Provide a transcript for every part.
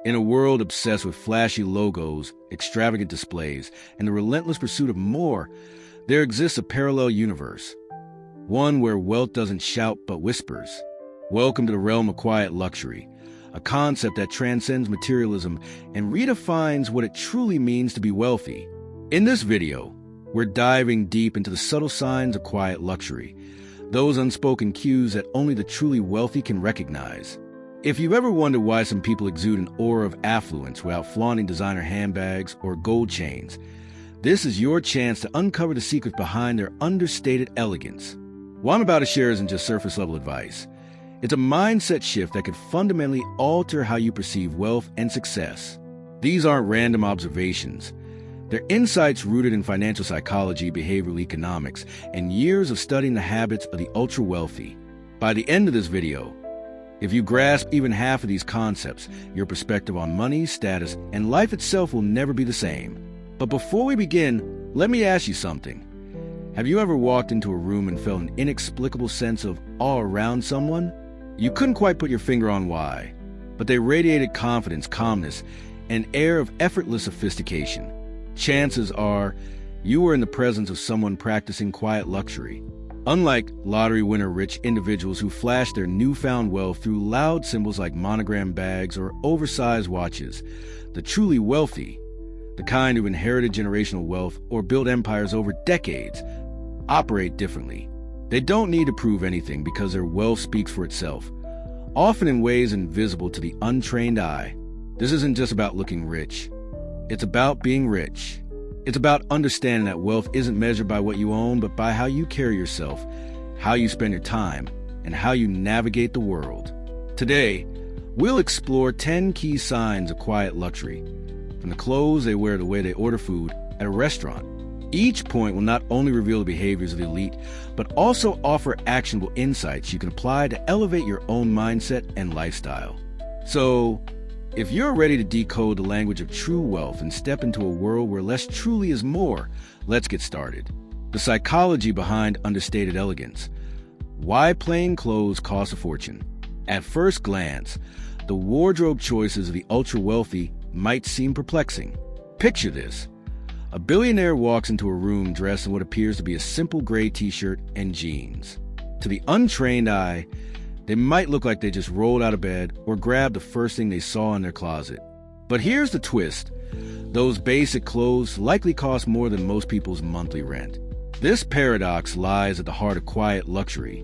In a world obsessed with flashy logos, extravagant displays, and the relentless pursuit of more, there exists a parallel universe. One where wealth doesn't shout but whispers. Welcome to the realm of quiet luxury, a concept that transcends materialism and redefines what it truly means to be wealthy. In this video, we're diving deep into the subtle signs of quiet luxury, those unspoken cues that only the truly wealthy can recognize. If you've ever wondered why some people exude an aura of affluence without flaunting designer handbags or gold chains, this is your chance to uncover the secrets behind their understated elegance. What I'm about to share isn't just surface-level advice. It's a mindset shift that could fundamentally alter how you perceive wealth and success. These aren't random observations. They're insights rooted in financial psychology, behavioral economics, and years of studying the habits of the ultra-wealthy. By the end of this video, if you grasp even half of these concepts, your perspective on money, status, and life itself will never be the same. But before we begin, let me ask you something. Have you ever walked into a room and felt an inexplicable sense of awe around someone? You couldn't quite put your finger on why, but they radiated confidence, calmness, and an air of effortless sophistication. Chances are you were in the presence of someone practicing quiet luxury. Unlike lottery winner rich individuals who flash their newfound wealth through loud symbols like monogram bags or oversized watches, the truly wealthy, the kind who inherited generational wealth or built empires over decades, operate differently. They don't need to prove anything because their wealth speaks for itself, often in ways invisible to the untrained eye. This isn't just about looking rich. It's about being rich. It's about understanding that wealth isn't measured by what you own, but by how you carry yourself, how you spend your time, and how you navigate the world. Today, we'll explore 10 key signs of quiet luxury, from the clothes they wear to the way they order food at a restaurant. Each point will not only reveal the behaviors of the elite, but also offer actionable insights you can apply to elevate your own mindset and lifestyle. So, if you're ready to decode the language of true wealth and step into a world where less truly is more, let's get started. The psychology behind understated elegance. Why plain clothes cost a fortune. At first glance, the wardrobe choices of the ultra-wealthy might seem perplexing. Picture this. A billionaire walks into a room dressed in what appears to be a simple gray t-shirt and jeans. To the untrained eye, they might look like they just rolled out of bed or grabbed the first thing they saw in their closet. But here's the twist. Those basic clothes likely cost more than most people's monthly rent. This paradox lies at the heart of quiet luxury,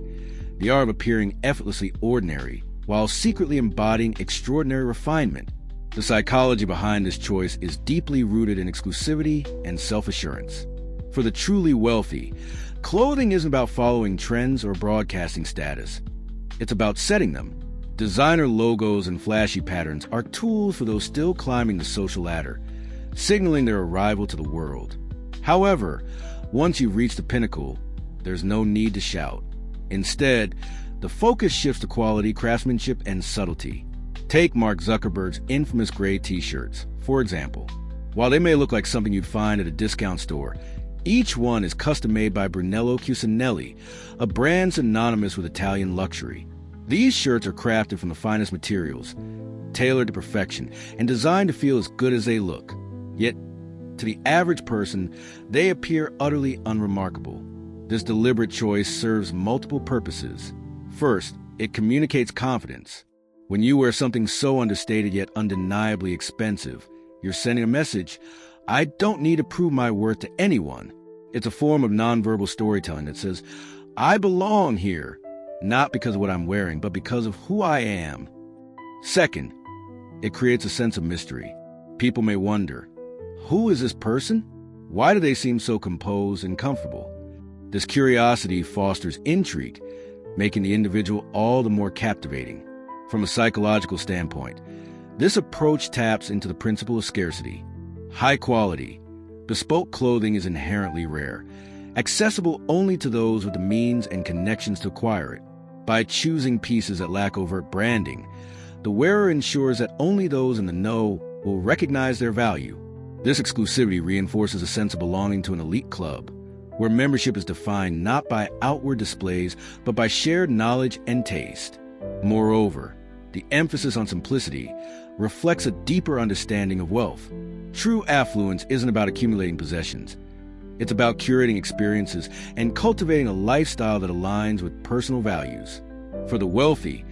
the art of appearing effortlessly ordinary while secretly embodying extraordinary refinement. The psychology behind this choice is deeply rooted in exclusivity and self-assurance. For the truly wealthy, clothing isn't about following trends or broadcasting status. It's about setting them. Designer logos and flashy patterns are tools for those still climbing the social ladder, signaling their arrival to the world. However, once you've reached the pinnacle, there's no need to shout. Instead, the focus shifts to quality, craftsmanship, and subtlety. Take Mark Zuckerberg's infamous gray t-shirts, for example. While they may look like something you'd find at a discount store, each one is custom-made by Brunello Cucinelli, a brand synonymous with Italian luxury. These shirts are crafted from the finest materials, tailored to perfection, and designed to feel as good as they look. Yet, to the average person, they appear utterly unremarkable. This deliberate choice serves multiple purposes. First, it communicates confidence. When you wear something so understated yet undeniably expensive, you're sending a message, I don't need to prove my worth to anyone. It's a form of nonverbal storytelling that says, I belong here, not because of what I'm wearing, but because of who I am. Second, it creates a sense of mystery. People may wonder, who is this person? Why do they seem so composed and comfortable? This curiosity fosters intrigue, making the individual all the more captivating. From a psychological standpoint, this approach taps into the principle of scarcity. High quality, bespoke clothing is inherently rare, accessible only to those with the means and connections to acquire it. By choosing pieces that lack overt branding, the wearer ensures that only those in the know will recognize their value. This exclusivity reinforces a sense of belonging to an elite club, where membership is defined not by outward displays, but by shared knowledge and taste. Moreover, The emphasis on simplicity reflects a deeper understanding of wealth. True affluence isn't about accumulating possessions. It's about curating experiences and cultivating a lifestyle that aligns with personal values. For the wealthy,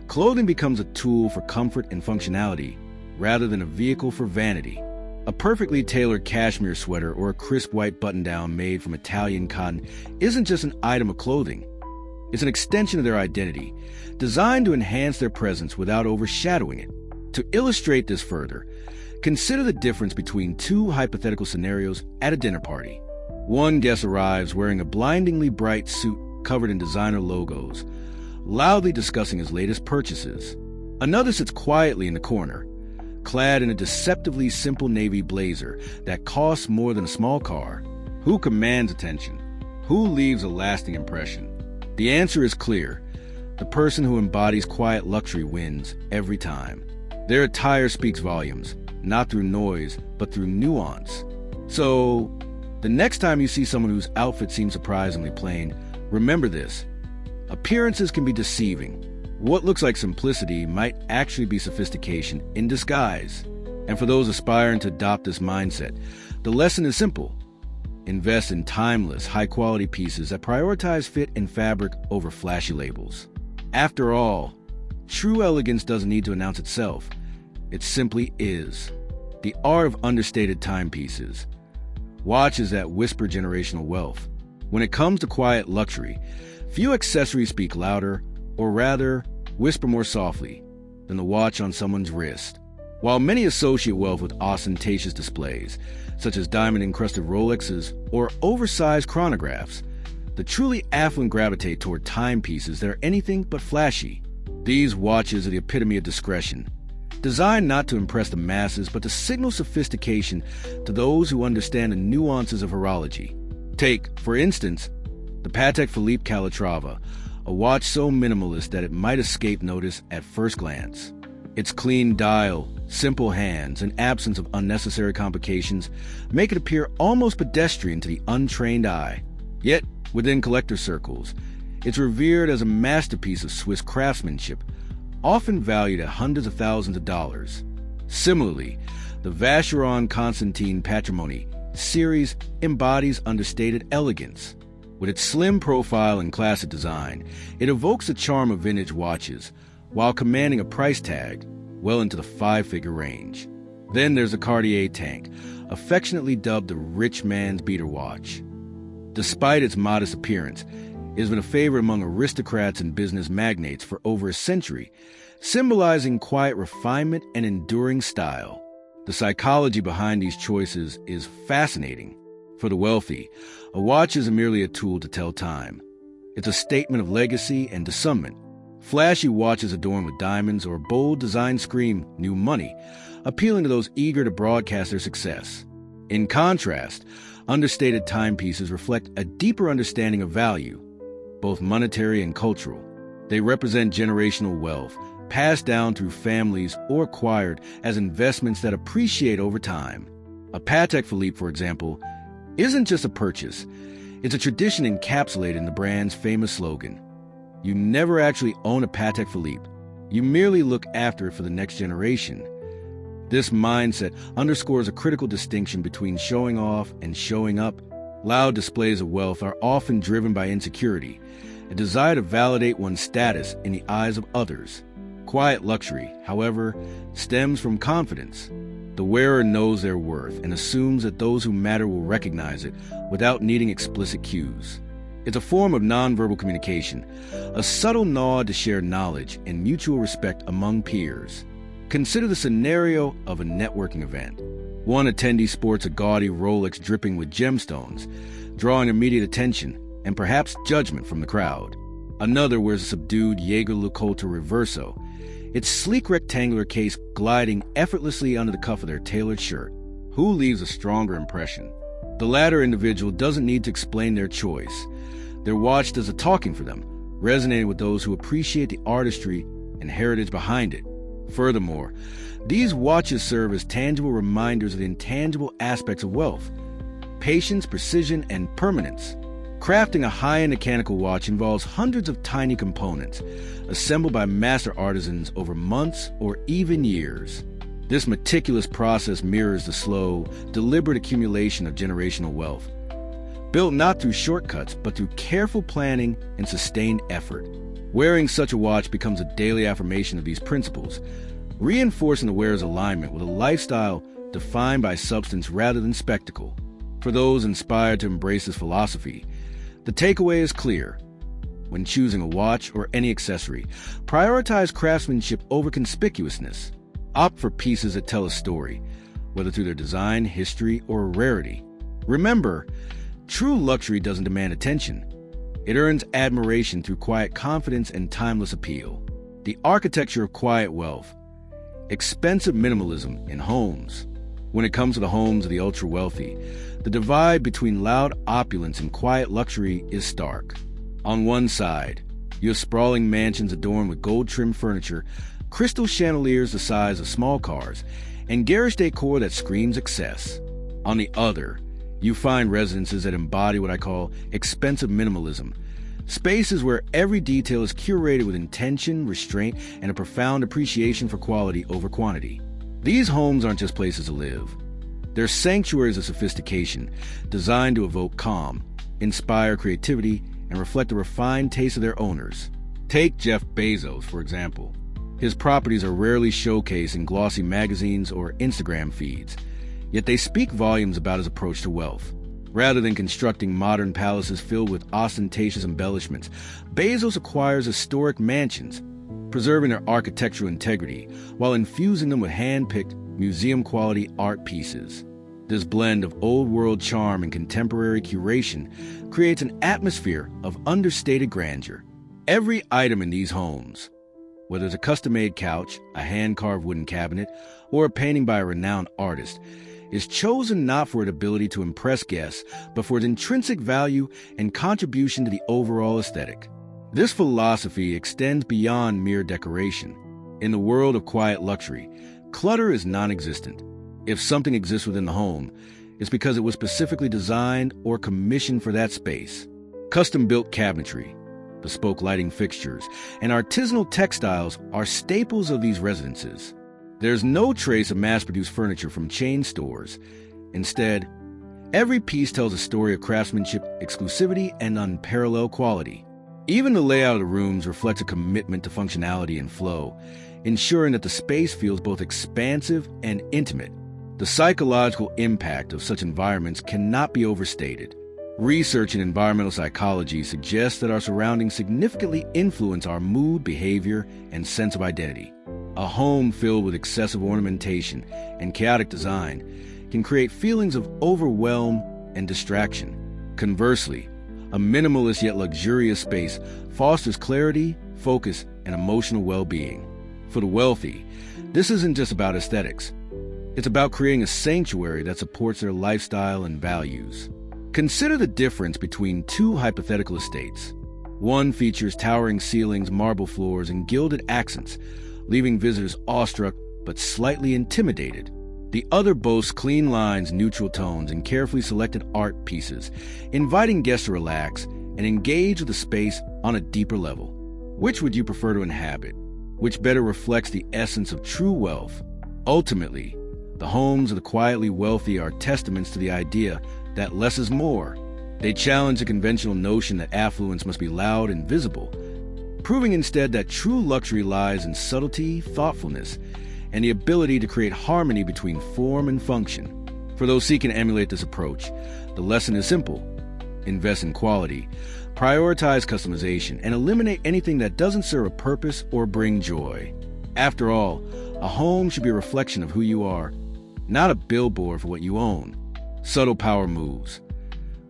clothing becomes a tool for comfort and functionality rather than a vehicle for vanity. A perfectly tailored cashmere sweater or a crisp white button-down made from Italian cotton isn't just an item of clothing. It's an extension of their identity, designed to enhance their presence without overshadowing it. To illustrate this further, consider the difference between two hypothetical scenarios at a dinner party. One guest arrives wearing a blindingly bright suit covered in designer logos, loudly discussing his latest purchases. Another sits quietly in the corner, clad in a deceptively simple navy blazer that costs more than a small car. Who commands attention? Who leaves a lasting impression? The answer is clear. The person who embodies quiet luxury wins every time. Their attire speaks volumes, not through noise, but through nuance. So, the next time you see someone whose outfit seems surprisingly plain, remember this. Appearances can be deceiving. What looks like simplicity might actually be sophistication in disguise. And for those aspiring to adopt this mindset, the lesson is simple. Invest in timeless, high-quality pieces that prioritize fit and fabric over flashy labels. After all, true elegance doesn't need to announce itself. It simply is. The art of understated timepieces. Watches that whisper generational wealth. When it comes to quiet luxury, few accessories speak louder, or rather, whisper more softly, than the watch on someone's wrist. While many associate wealth with ostentatious displays, such as diamond-encrusted Rolexes or oversized chronographs, the truly affluent gravitate toward timepieces that are anything but flashy. These watches are the epitome of discretion, designed not to impress the masses but to signal sophistication to those who understand the nuances of horology. Take, for instance, the Patek Philippe Calatrava, a watch so minimalist that it might escape notice at first glance. Its clean dial, simple hands, and absence of unnecessary complications make it appear almost pedestrian to the untrained eye. Yet, within collector circles, it's revered as a masterpiece of Swiss craftsmanship, often valued at hundreds of thousands of dollars. Similarly, the Vacheron Constantin Patrimony series embodies understated elegance. With its slim profile and classic design, it evokes the charm of vintage watches, while commanding a price tag well into the five-figure range. Then there's the Cartier Tank, affectionately dubbed the rich man's beater watch. Despite its modest appearance, it has been a favorite among aristocrats and business magnates for over a century, symbolizing quiet refinement and enduring style. The psychology behind these choices is fascinating. For the wealthy, a watch isn't merely a tool to tell time. It's a statement of legacy and discernment. Flashy watches adorned with diamonds or bold designs scream new money, appealing to those eager to broadcast their success. In contrast, understated timepieces reflect a deeper understanding of value, both monetary and cultural. They represent generational wealth, passed down through families or acquired as investments that appreciate over time. A Patek Philippe, for example, isn't just a purchase. It's a tradition encapsulated in the brand's famous slogan. You never actually own a Patek Philippe. You merely look after it for the next generation. This mindset underscores a critical distinction between showing off and showing up. Loud displays of wealth are often driven by insecurity, a desire to validate one's status in the eyes of others. Quiet luxury, however, stems from confidence. The wearer knows their worth and assumes that those who matter will recognize it without needing explicit cues. It's a form of nonverbal communication, a subtle nod to share knowledge and mutual respect among peers. Consider the scenario of a networking event. One attendee sports a gaudy Rolex dripping with gemstones, drawing immediate attention and perhaps judgment from the crowd. Another wears a subdued Jaeger-LeCoultre Reverso, its sleek rectangular case gliding effortlessly under the cuff of their tailored shirt. Who leaves a stronger impression? The latter individual doesn't need to explain their choice. Their watch does the talking for them, resonating with those who appreciate the artistry and heritage behind it. Furthermore, these watches serve as tangible reminders of the intangible aspects of wealth: patience, precision, and permanence. Crafting a high-end mechanical watch involves hundreds of tiny components, assembled by master artisans over months or even years. This meticulous process mirrors the slow, deliberate accumulation of generational wealth, built not through shortcuts, but through careful planning and sustained effort. Wearing such a watch becomes a daily affirmation of these principles, reinforcing the wearer's alignment with a lifestyle defined by substance rather than spectacle. For those inspired to embrace this philosophy, the takeaway is clear. When choosing a watch or any accessory, prioritize craftsmanship over conspicuousness. Opt for pieces that tell a story, whether through their design, history, or rarity. Remember, true luxury doesn't demand attention. It earns admiration through quiet confidence and timeless appeal. The architecture of quiet wealth. Expensive minimalism in homes. When it comes to the homes of the ultra-wealthy, the divide between loud opulence and quiet luxury is stark. On one side, you have sprawling mansions adorned with gold-trimmed furniture, crystal chandeliers the size of small cars, and garish decor that screams excess. On the other, you find residences that embody what I call expensive minimalism, spaces where every detail is curated with intention, restraint, and a profound appreciation for quality over quantity. These homes aren't just places to live. They're sanctuaries of sophistication, designed to evoke calm, inspire creativity, and reflect the refined taste of their owners. Take Jeff Bezos, for example. His properties are rarely showcased in glossy magazines or Instagram feeds, yet they speak volumes about his approach to wealth. Rather than constructing modern palaces filled with ostentatious embellishments, Bezos acquires historic mansions, preserving their architectural integrity while infusing them with hand-picked, museum-quality art pieces. This blend of old-world charm and contemporary curation creates an atmosphere of understated grandeur. Every item in these homes, whether it's a custom-made couch, a hand-carved wooden cabinet, or a painting by a renowned artist, is chosen not for its ability to impress guests, but for its intrinsic value and contribution to the overall aesthetic. This philosophy extends beyond mere decoration. In the world of quiet luxury, clutter is non-existent. If something exists within the home, it's because it was specifically designed or commissioned for that space. Custom-built cabinetry, bespoke lighting fixtures, and artisanal textiles are staples of these residences. There's no trace of mass-produced furniture from chain stores. Instead, every piece tells a story of craftsmanship, exclusivity, and unparalleled quality. Even the layout of the rooms reflects a commitment to functionality and flow, ensuring that the space feels both expansive and intimate. The psychological impact of such environments cannot be overstated. Research in environmental psychology suggests that our surroundings significantly influence our mood, behavior, and sense of identity. A home filled with excessive ornamentation and chaotic design can create feelings of overwhelm and distraction. Conversely, a minimalist yet luxurious space fosters clarity, focus, and emotional well-being. For the wealthy, this isn't just about aesthetics. It's about creating a sanctuary that supports their lifestyle and values. Consider the difference between two hypothetical estates. One features towering ceilings, marble floors, and gilded accents, leaving visitors awestruck but slightly intimidated. The other boasts clean lines, neutral tones, and carefully selected art pieces, inviting guests to relax and engage with the space on a deeper level. Which would you prefer to inhabit? Which better reflects the essence of true wealth? Ultimately, the homes of the quietly wealthy are testaments to the idea that less is more. They challenge the conventional notion that affluence must be loud and visible, proving instead that true luxury lies in subtlety, thoughtfulness, and the ability to create harmony between form and function. For those seeking to emulate this approach, the lesson is simple. Invest in quality, prioritize customization, and eliminate anything that doesn't serve a purpose or bring joy. After all, a home should be a reflection of who you are, not a billboard for what you own. Subtle power moves.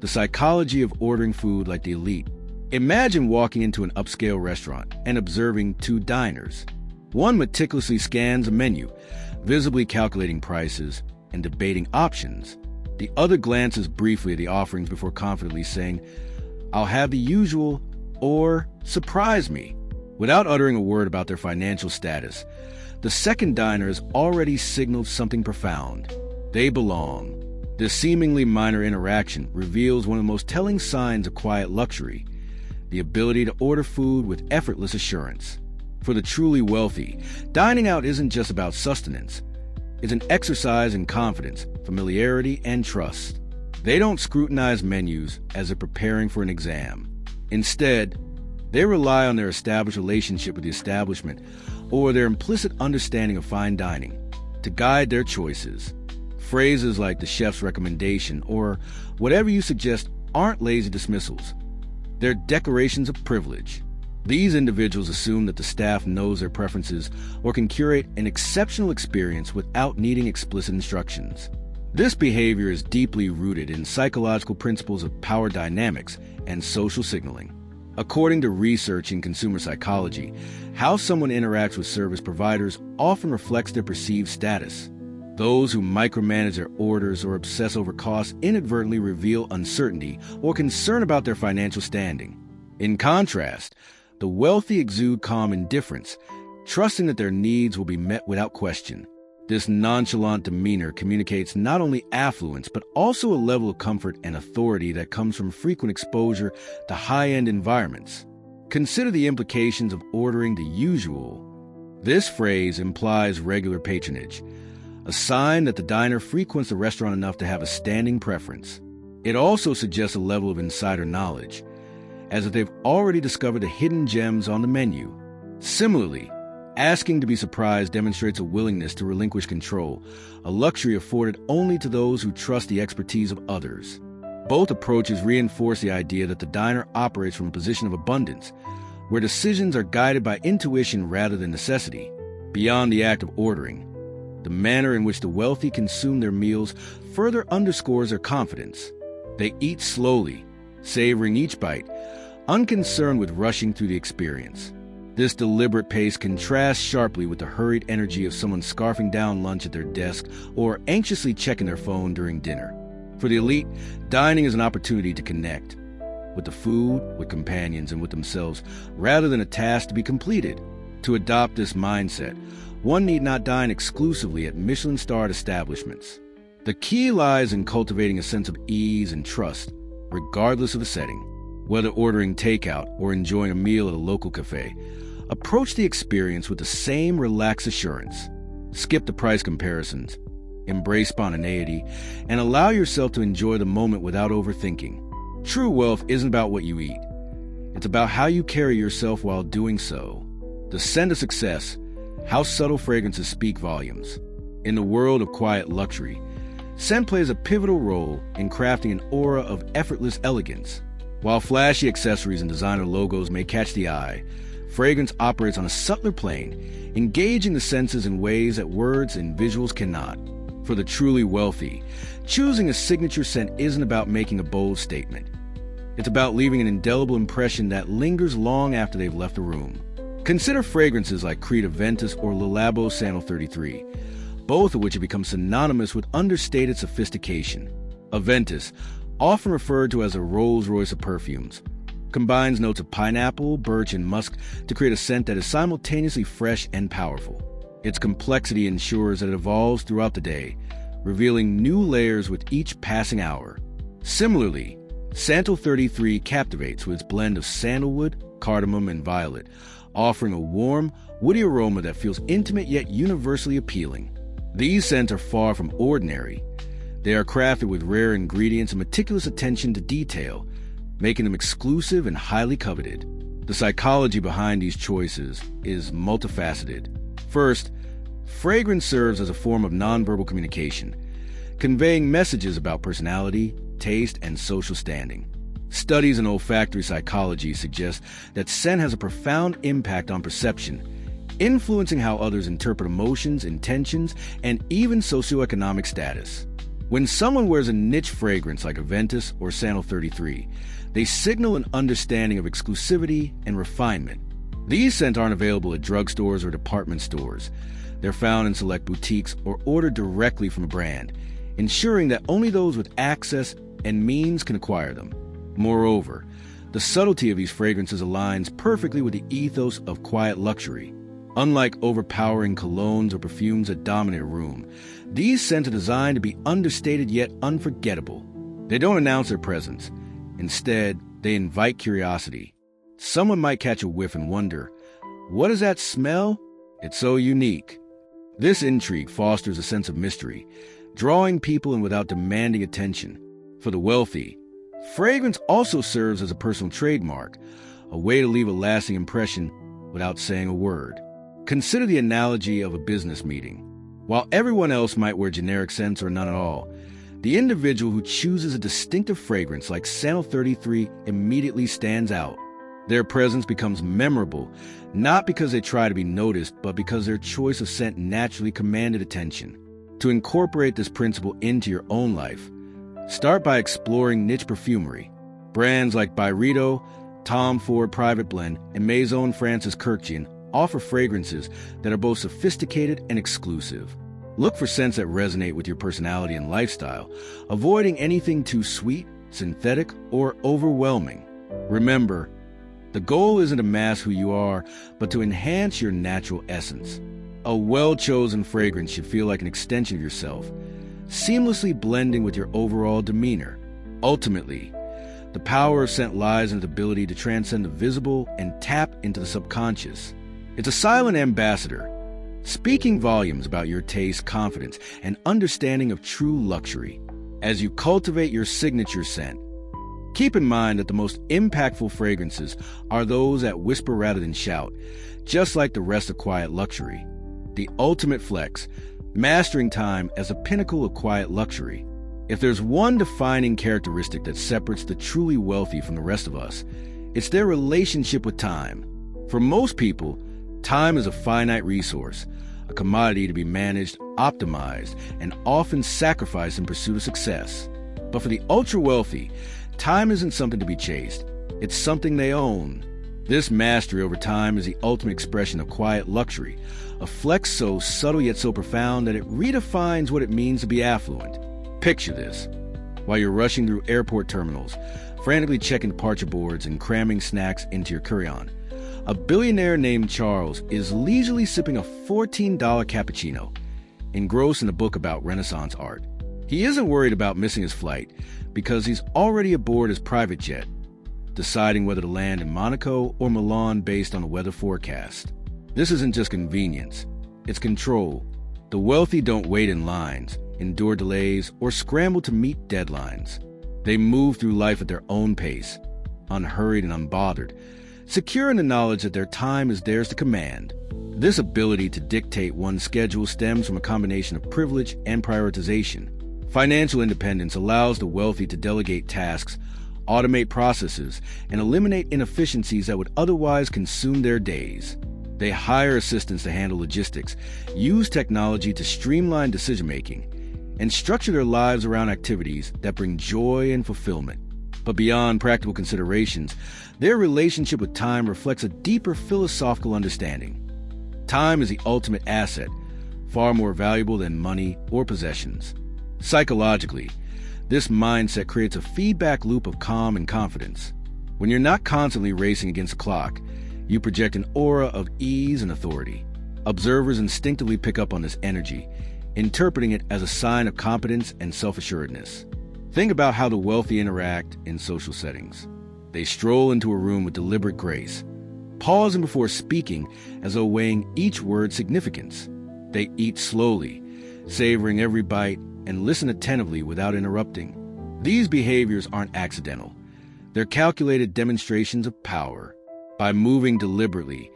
The psychology of ordering food like the elite. Imagine walking into an upscale restaurant and observing two diners. One meticulously scans a menu, visibly calculating prices and debating options. The other glances briefly at the offerings before confidently saying, "I'll have the usual," or "surprise me." Without uttering a word about their financial status, the second diner has already signaled something profound. They belong. This seemingly minor interaction reveals one of the most telling signs of quiet luxury: the ability to order food with effortless assurance. For the truly wealthy, dining out isn't just about sustenance. It's an exercise in confidence, familiarity, and trust. They don't scrutinize menus as they're preparing for an exam. Instead, they rely on their established relationship with the establishment or their implicit understanding of fine dining to guide their choices. Phrases like the chef's recommendation or whatever you suggest aren't lazy dismissals. They're declarations of privilege. These individuals assume that the staff knows their preferences or can curate an exceptional experience without needing explicit instructions. This behavior is deeply rooted in psychological principles of power dynamics and social signaling. According to research in consumer psychology, how someone interacts with service providers often reflects their perceived status. Those who micromanage their orders or obsess over costs inadvertently reveal uncertainty or concern about their financial standing. In contrast, the wealthy exude calm indifference, trusting that their needs will be met without question. This nonchalant demeanor communicates not only affluence but also a level of comfort and authority that comes from frequent exposure to high-end environments. Consider the implications of ordering the usual. This phrase implies regular patronage, a sign that the diner frequents the restaurant enough to have a standing preference. It also suggests a level of insider knowledge, as if they've already discovered the hidden gems on the menu. Similarly, asking to be surprised demonstrates a willingness to relinquish control, a luxury afforded only to those who trust the expertise of others. Both approaches reinforce the idea that the diner operates from a position of abundance, where decisions are guided by intuition rather than necessity. Beyond the act of ordering, the manner in which the wealthy consume their meals further underscores their confidence. They eat slowly, savoring each bite, unconcerned with rushing through the experience. This deliberate pace contrasts sharply with the hurried energy of someone scarfing down lunch at their desk or anxiously checking their phone during dinner. For the elite, dining is an opportunity to connect with the food, with companions, and with themselves, rather than a task to be completed. To adopt this mindset, one need not dine exclusively at Michelin-starred establishments. The key lies in cultivating a sense of ease and trust, regardless of the setting. Whether ordering takeout or enjoying a meal at a local cafe, approach the experience with the same relaxed assurance. Skip the price comparisons, embrace spontaneity, and allow yourself to enjoy the moment without overthinking. True wealth isn't about what you eat. It's about how you carry yourself while doing so. The scent of success, how subtle fragrances speak volumes. In the world of quiet luxury, scent plays a pivotal role in crafting an aura of effortless elegance. While flashy accessories and designer logos may catch the eye, fragrance operates on a subtler plane, engaging the senses in ways that words and visuals cannot. For the truly wealthy, choosing a signature scent isn't about making a bold statement. It's about leaving an indelible impression that lingers long after they've left the room. Consider fragrances like Creed Aventus or Le Labo Sandal 33, both of which have become synonymous with understated sophistication. Aventus, often referred to as a Rolls-Royce of perfumes, combines notes of pineapple, birch, and musk to create a scent that is simultaneously fresh and powerful. Its complexity ensures that it evolves throughout the day, revealing new layers with each passing hour. Similarly, Santal 33 captivates with its blend of sandalwood, cardamom, and violet, offering a warm, woody aroma that feels intimate yet universally appealing. These scents are far from ordinary. They are crafted with rare ingredients and meticulous attention to detail, making them exclusive and highly coveted. The psychology behind these choices is multifaceted. First, fragrance serves as a form of nonverbal communication, conveying messages about personality, taste, and social standing. Studies in olfactory psychology suggest that scent has a profound impact on perception, influencing how others interpret emotions, intentions, and even socioeconomic status. When someone wears a niche fragrance like Aventus or Sandal 33, they signal an understanding of exclusivity and refinement. These scents aren't available at drugstores or department stores. They're found in select boutiques or ordered directly from a brand, ensuring that only those with access and means can acquire them. Moreover, the subtlety of these fragrances aligns perfectly with the ethos of quiet luxury. Unlike overpowering colognes or perfumes that dominate a room, these scents are designed to be understated yet unforgettable. They don't announce their presence. Instead, they invite curiosity. Someone might catch a whiff and wonder, what is that smell? It's so unique. This intrigue fosters a sense of mystery, drawing people in without demanding attention. For the wealthy, fragrance also serves as a personal trademark, a way to leave a lasting impression without saying a word. Consider the analogy of a business meeting. While everyone else might wear generic scents or none at all, the individual who chooses a distinctive fragrance like Santal 33 immediately stands out. Their presence becomes memorable, not because they try to be noticed, but because their choice of scent naturally commanded attention. To incorporate this principle into your own life, start by exploring niche perfumery. Brands like Byredo, Tom Ford Private Blend, and Maison Francis Kurkdjian offer fragrances that are both sophisticated and exclusive. Look for scents that resonate with your personality and lifestyle, avoiding anything too sweet, synthetic, or overwhelming. Remember, the goal isn't to mask who you are, but to enhance your natural essence. A well-chosen fragrance should feel like an extension of yourself, seamlessly blending with your overall demeanor. Ultimately, the power of scent lies in its ability to transcend the visible and tap into the subconscious. It's a silent ambassador, speaking volumes about your taste, confidence, and understanding of true luxury. As you cultivate your signature scent, keep in mind that the most impactful fragrances are those that whisper rather than shout, just like the rest of quiet luxury. The ultimate flex, mastering time as a pinnacle of quiet luxury. If there's one defining characteristic that separates the truly wealthy from the rest of us, it's their relationship with time. For most people, time is a finite resource, a commodity to be managed, optimized, and often sacrificed in pursuit of success. But for the ultra-wealthy, time isn't something to be chased. It's something they own. This mastery over time is the ultimate expression of quiet luxury, a flex so subtle yet so profound that it redefines what it means to be affluent. Picture this. While you're rushing through airport terminals, frantically checking departure boards and cramming snacks into your carry-on, a billionaire named Charles is leisurely sipping a $14 cappuccino, engrossed in a book about Renaissance art. He isn't worried about missing his flight because he's already aboard his private jet, deciding whether to land in Monaco or Milan based on the weather forecast. This isn't just convenience, it's control. The wealthy don't wait in lines, endure delays, or scramble to meet deadlines. They move through life at their own pace, unhurried and unbothered, secure in the knowledge that their time is theirs to command. This ability to dictate one's schedule stems from a combination of privilege and prioritization. Financial independence allows the wealthy to delegate tasks, automate processes, and eliminate inefficiencies that would otherwise consume their days. They hire assistants to handle logistics, use technology to streamline decision-making, and structure their lives around activities that bring joy and fulfillment. But beyond practical considerations, their relationship with time reflects a deeper philosophical understanding. Time is the ultimate asset, far more valuable than money or possessions. Psychologically, this mindset creates a feedback loop of calm and confidence. When you're not constantly racing against the clock, you project an aura of ease and authority. Observers instinctively pick up on this energy, interpreting it as a sign of competence and self-assuredness. Think about how the wealthy interact in social settings. They stroll into a room with deliberate grace, pausing before speaking as though weighing each word's significance. They eat slowly, savoring every bite, and listen attentively without interrupting. These behaviors aren't accidental. They're calculated demonstrations of power. By moving deliberately,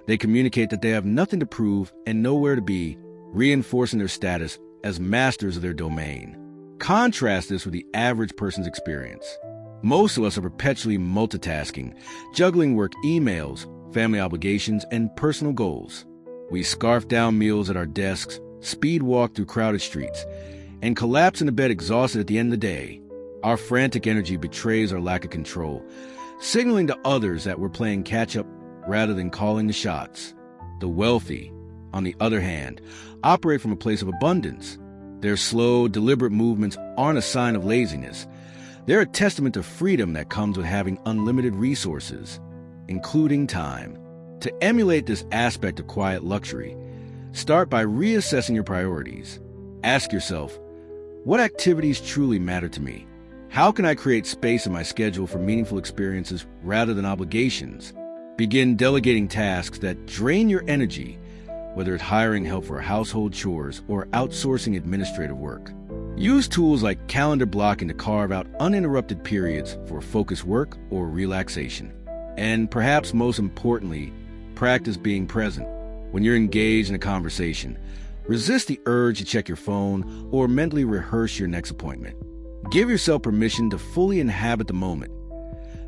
they communicate that they have nothing to prove and nowhere to be, reinforcing their status as masters of their domain. Contrast this with the average person's experience. Most of us are perpetually multitasking, juggling work emails, family obligations, and personal goals. We scarf down meals at our desks, speed walk through crowded streets, and collapse into bed exhausted at the end of the day. Our frantic energy betrays our lack of control, signaling to others that we're playing catch-up rather than calling the shots. The wealthy, on the other hand, operate from a place of abundance. Their slow, deliberate movements aren't a sign of laziness. They're a testament to freedom that comes with having unlimited resources, including time. To emulate this aspect of quiet luxury, start by reassessing your priorities. Ask yourself, what activities truly matter to me? How can I create space in my schedule for meaningful experiences rather than obligations? Begin delegating tasks that drain your energy, whether it's hiring help for household chores or outsourcing administrative work. Use tools like calendar blocking to carve out uninterrupted periods for focused work or relaxation. And perhaps most importantly, practice being present. When you're engaged in a conversation, resist the urge to check your phone or mentally rehearse your next appointment. Give yourself permission to fully inhabit the moment,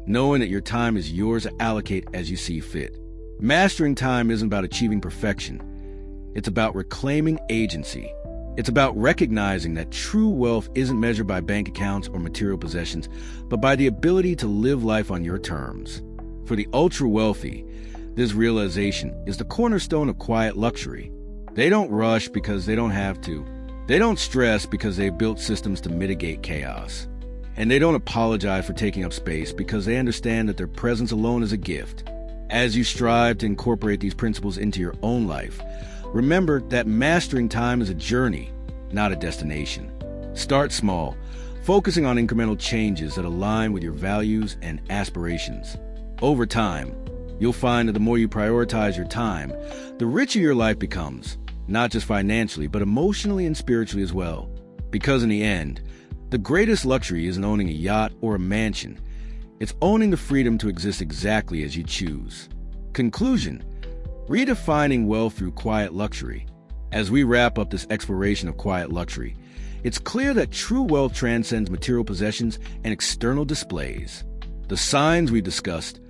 knowing that your time is yours to allocate as you see fit. Mastering time isn't about achieving perfection. It's about reclaiming agency. It's about recognizing that true wealth isn't measured by bank accounts or material possessions, but by the ability to live life on your terms. For the ultra-wealthy, this realization is the cornerstone of quiet luxury. They don't rush because they don't have to. They don't stress because they've built systems to mitigate chaos. And they don't apologize for taking up space because they understand that their presence alone is a gift. As you strive to incorporate these principles into your own life, remember that mastering time is a journey, not a destination. Start small, focusing on incremental changes that align with your values and aspirations. Over time, you'll find that the more you prioritize your time, the richer your life becomes, not just financially, but emotionally and spiritually as well. Because in the end, the greatest luxury isn't owning a yacht or a mansion. It's owning the freedom to exist exactly as you choose. Conclusion: redefining wealth through quiet luxury. As we wrap up this exploration of quiet luxury, it's clear that true wealth transcends material possessions and external displays. The signs we discussed,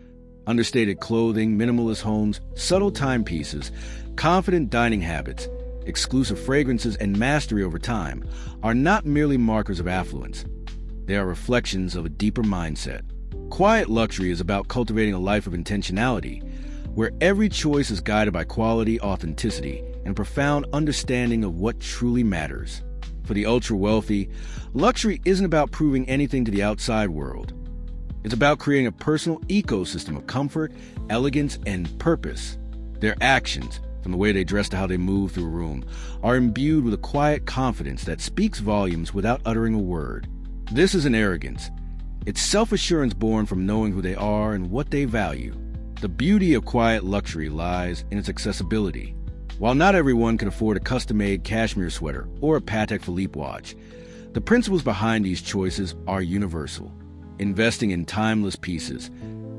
understated clothing, minimalist homes, subtle timepieces, confident dining habits, exclusive fragrances, and mastery over time, are not merely markers of affluence. They are reflections of a deeper mindset. Quiet luxury is about cultivating a life of intentionality, where every choice is guided by quality, authenticity, and profound understanding of what truly matters. For the ultra-wealthy, luxury isn't about proving anything to the outside world. It's about creating a personal ecosystem of comfort, elegance, and purpose. Their actions, from the way they dress to how they move through a room, are imbued with a quiet confidence that speaks volumes without uttering a word. This isn't arrogance. It's self-assurance born from knowing who they are and what they value. The beauty of quiet luxury lies in its accessibility. While not everyone can afford a custom-made cashmere sweater or a Patek Philippe watch, the principles behind these choices are universal. Investing in timeless pieces,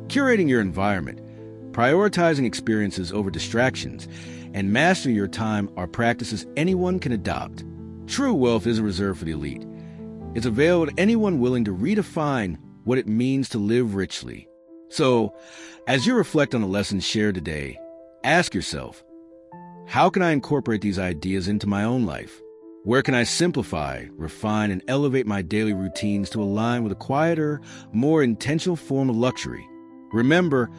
curating your environment, prioritizing experiences over distractions, and mastering your time are practices anyone can adopt. True wealth isn't reserved for the elite. It's available to anyone willing to redefine what it means to live richly. So, as you reflect on the lessons shared today, ask yourself, how can I incorporate these ideas into my own life? Where can I simplify, refine, and elevate my daily routines to align with a quieter, more intentional form of luxury? Remember,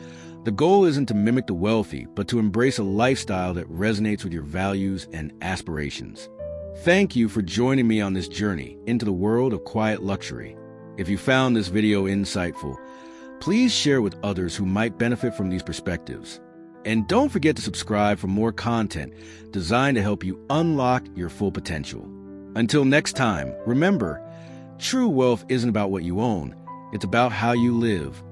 the goal isn't to mimic the wealthy, but to embrace a lifestyle that resonates with your values and aspirations. Thank you for joining me on this journey into the world of quiet luxury. If you found this video insightful, please share with others who might benefit from these perspectives. And don't forget to subscribe for more content designed to help you unlock your full potential. Until next time, remember, true wealth isn't about what you own. It's about how you live.